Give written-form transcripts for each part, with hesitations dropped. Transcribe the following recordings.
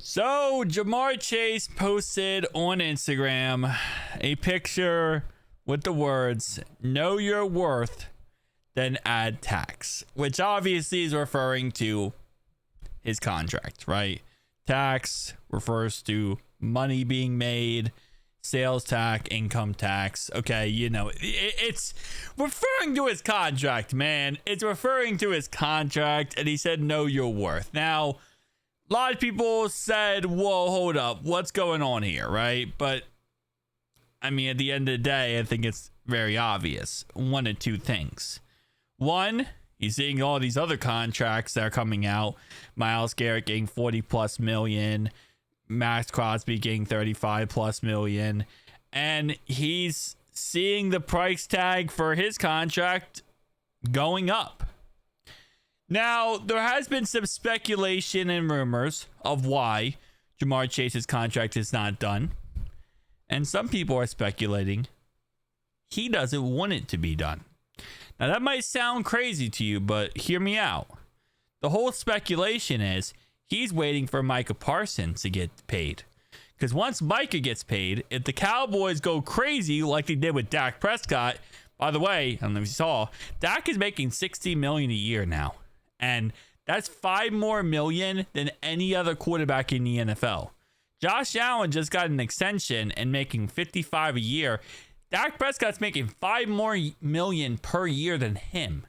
So Jamar Chase posted on Instagram a picture with the words, "Know your worth, then add tax," which obviously is referring to his contract, right? Tax refers to money being made, sales tax, income tax. Okay, it's referring to his contract, man. It's referring to his contract, and he said, "Know your worth." Now, a lot of people said, "Whoa, hold up, what's going on here?" Right? But I mean, at the end of the day, I think it's very obvious. One of two things. One, he's seeing all these other contracts that are coming out. Myles Garrett getting 40 plus million, Max Crosby getting 35 plus million, and he's seeing the price tag for his contract going up. Now, there has been some speculation and rumors of why Jamar Chase's contract is not done. And some people are speculating he doesn't want it to be done. Now, that might sound crazy to you, but hear me out. The whole speculation is he's waiting for Micah Parsons to get paid. Because once Micah gets paid, if the Cowboys go crazy like they did with Dak Prescott, by the way, I don't know if you saw, Dak is making $60 million a year now. And that's $5 more million than any other quarterback in the NFL. Josh Allen just got an extension and making $55 a year. Dak Prescott's making $5 more million per year than him.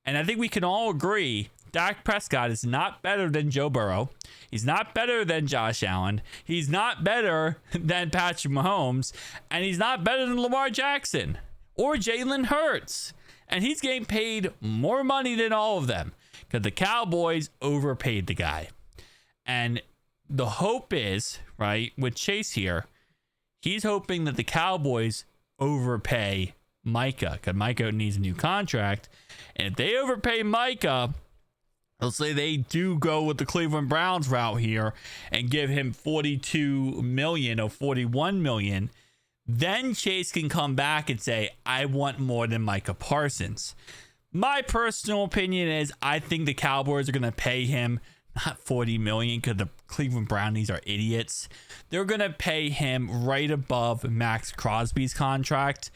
And I think we can all agree Dak Prescott is not better than Joe Burrow. He's not better than Josh Allen. He's not better than Patrick Mahomes. And he's not better than Lamar Jackson or Jalen Hurts. And he's getting paid more money than all of them because the Cowboys overpaid the guy. And the hope is, right, with Chase here, he's hoping that the Cowboys overpay Micah because Micah needs a new contract. And if they overpay Micah, let's say they do go with the Cleveland Browns route here and give him 42 million or 41 million, then Chase can come back and say, "I want more than Micah Parsons." My personal opinion is I think the Cowboys are going to pay him not 40 million because the Cleveland Brownies are idiots. They're going to pay him right above Max Crosby's contract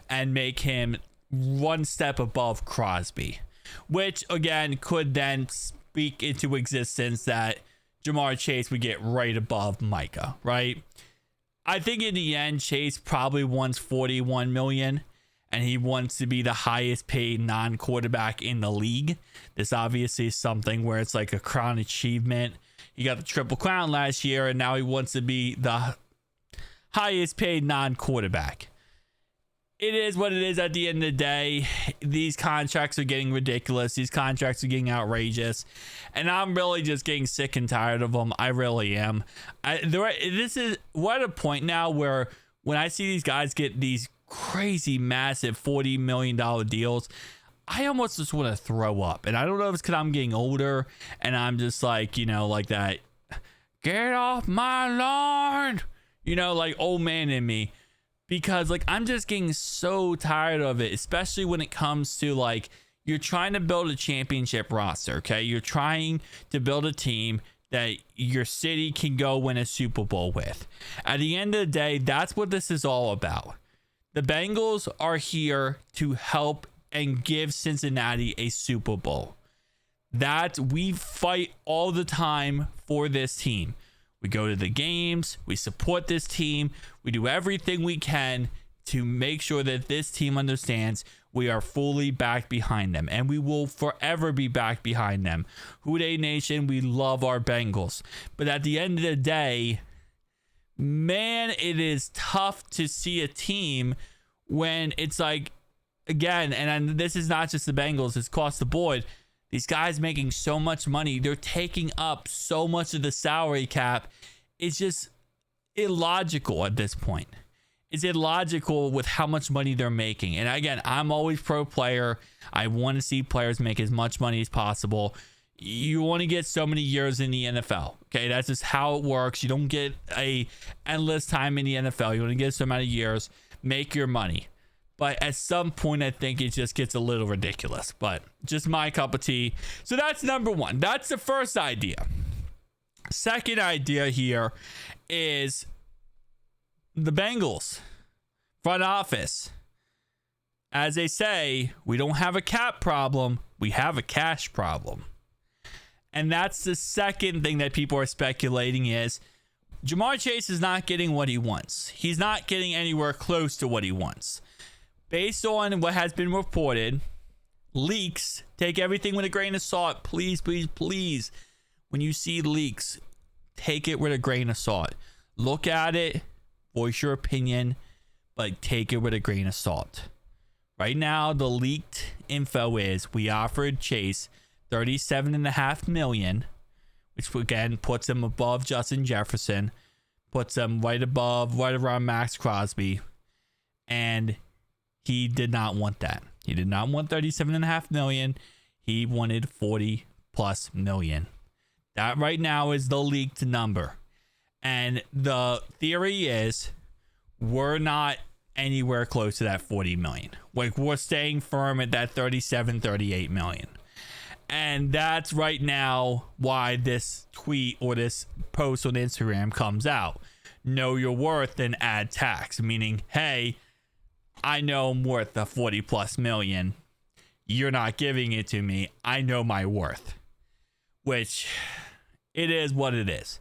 and make him one step above Crosby, which again could then speak into existence that Jamar Chase would get right above Micah, right? I think in the end, Chase probably wants 41 million. And he wants to be the highest paid non-quarterback in the league. This obviously is something where it's like a crown achievement. He got the Triple Crown last year, and now he wants to be the highest paid non-quarterback. It is what it is at the end of the day. These contracts are getting ridiculous. These contracts are getting outrageous. And I'm really just getting sick and tired of them. I really am. We're at a point now where when I see these guys get these crazy massive $40 million deals, I almost just want to throw up. And I don't know if it's because I'm getting older and I'm just like, like that, "Get off my lawn," like old man in me, because like I'm just getting so tired of it, especially when it comes to like you're trying to build a championship roster. Okay, you're trying to build a team that your city can go win a Super Bowl with. At the end of the day, that's what this is all about. The Bengals are here to help and give Cincinnati a Super Bowl. That we fight all the time for this team. We go to the games, we support this team, we do everything we can to make sure that this team understands we are fully back behind them, and we will forever be back behind them. Houday Nation, we love our Bengals. But at the end of the day, man, it is tough to see a team when it's like, again, and this is not just the Bengals, it's across the board. These guys making so much money, they're taking up so much of the salary cap. It's just illogical at this point. It's illogical with how much money they're making. And again, I'm always pro player. I want to see players make as much money as possible. You want to get so many years in the NFL. Okay, that's just how it works. You don't get a endless time in the NFL. You want to get so many years, make your money. But at some point, I think it just gets a little ridiculous. But just my cup of tea. So that's number one. That's the first idea. Second idea here is the Bengals front office. As they say, we don't have a cap problem, we have a cash problem. And that's the second thing that people are speculating is Jamarr Chase is not getting what he wants. He's not getting anywhere close to what he wants. Based on what has been reported, leaks, take everything with a grain of salt. Please, please, please. When you see leaks, take it with a grain of salt. Look at it, voice your opinion, but take it with a grain of salt. Right now, the leaked info is we offered Chase $37.5 million, which again puts him above Justin Jefferson, puts him right around Max Crosby, and he did not want that. He did not want $37.5 million. He wanted $40+ million. That right now is the leaked number. And the theory is we're not anywhere close to that 40 million. Like, we're staying firm at that 38 million. And that's right now why this tweet or this post on Instagram comes out. Know your worth and add tax. Meaning, hey, I know I'm worth the 40+ million. You're not giving it to me. I know my worth. Which, it is what it is.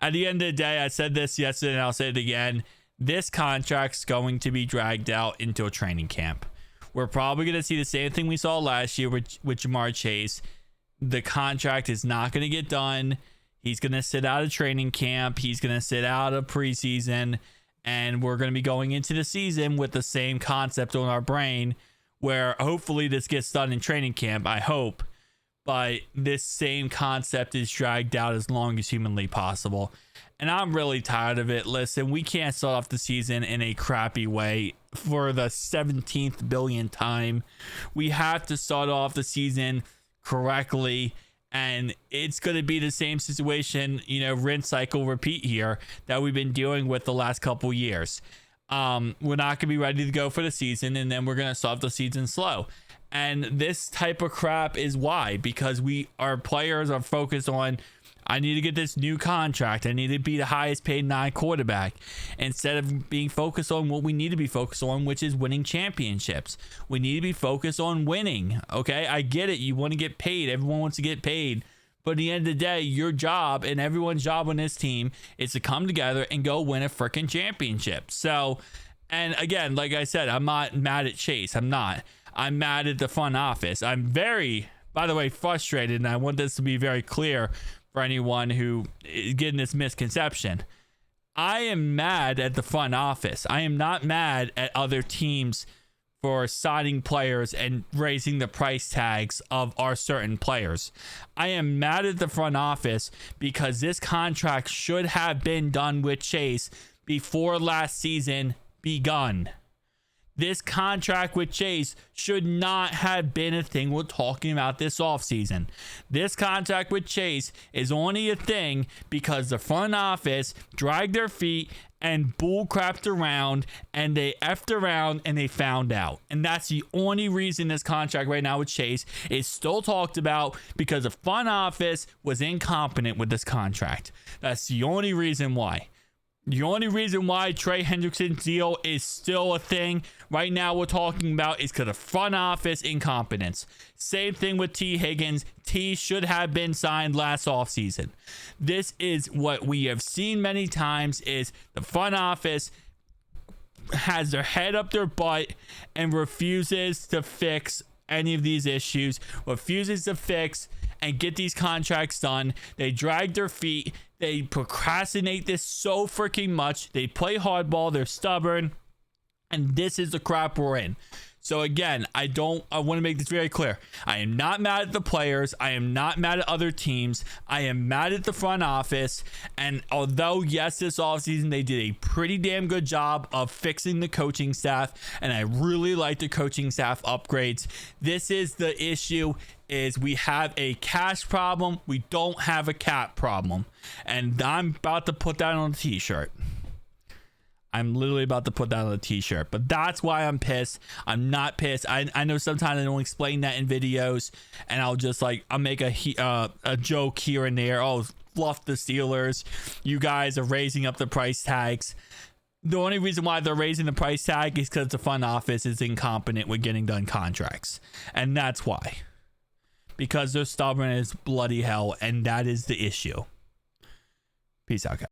At the end of the day, I said this yesterday and I'll say it again. This contract's going to be dragged out into a training camp. We're probably going to see the same thing we saw last year with Jamarr Chase. The contract is not going to get done. He's going to sit out of training camp. He's going to sit out of preseason. And we're going to be going into the season with the same concept on our brain where hopefully this gets done in training camp. I hope. But this same concept is dragged out as long as humanly possible. And I'm really tired of it. Listen, we can't start off the season in a crappy way for the 17th billionth time. We have to start off the season correctly. And it's going to be the same situation, rinse, cycle, repeat here that we've been dealing with the last couple years. We're not going to be ready to go for the season, and then we're going to start off the season slow. And this type of crap is why, because our players are focused on, I need to get this new contract. I need to be the highest paid non-quarterback instead of being focused on what we need to be focused on, which is winning championships. We need to be focused on winning. Okay. I get it. You want to get paid. Everyone wants to get paid. But at the end of the day, your job and everyone's job on this team is to come together and go win a freaking championship. So, and again, like I said, I'm not mad at Chase. I'm not. I'm mad at the front office. I'm very, by the way, frustrated, and I want this to be very clear for anyone who is getting this misconception. I am mad at the front office. I am not mad at other teams for signing players and raising the price tags of our certain players. I am mad at the front office because this contract should have been done with Chase before last season begun. This contract with Chase should not have been a thing we're talking about this offseason. This contract with Chase is only a thing because the front office dragged their feet and bullcrapped around, and they effed around and they found out. And that's the only reason this contract right now with Chase is still talked about, because the front office was incompetent with this contract. That's the only reason why. The only reason why Trey Hendrickson's deal is still a thing right now we're talking about is because of front office incompetence. Same thing with T. Higgins. T should have been signed last offseason. This is what we have seen many times, is the front office has their head up their butt and refuses to fix any of these issues, refuses to fix and get these contracts done. They drag their feet. They procrastinate this so freaking much. They play hardball. They're stubborn. And this is the crap we're in. So again, I want to make this very clear. I am not mad at the players. I am not mad at other teams. I am mad at the front office. And although, yes, this offseason they did a pretty damn good job of fixing the coaching staff, and I really like the coaching staff upgrades, this is the issue, is we have a cash problem. We don't have a cap problem. And I'm about to put that on a t-shirt. I'm literally about to put that on a t-shirt, but that's why I'm pissed. I'm not pissed. I know sometimes I don't explain that in videos, and I'll just I'll make a joke here and there. Oh, fluff the Steelers. You guys are raising up the price tags. The only reason why they're raising the price tag is because the front office is incompetent with getting done contracts. And that's why. Because they're stubborn as bloody hell, and that is the issue. Peace out, guys.